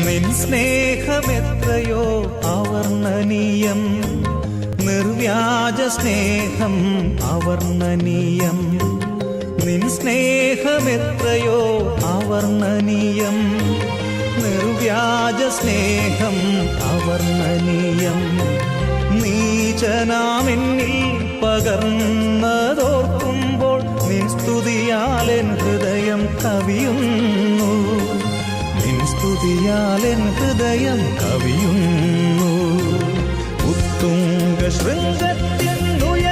നിൻ സ്നേഹമെത്രയോ അവർണ്ണനീയം, നിർവ്യാജ സ്നേഹം അവർണ്ണനീയം. നിൻ സ്നേഹമെത്രയോ അവർണ്ണനീയം, നിർവ്യാജ സ്നേഹം അവർണ്ണനീയം. നീചനാമെന്നിൽ പകർന്നതോർക്കുമ്പോൾ നിൻ സ്തുതിയാലെൻ ഹൃദയം കവിയുന്നു, നിൻ സ്തുതിയാലെൻ ഹൃദയം കവിയുന്നു. ഉത്തുംഗ ശൃംഗത്തിനുയ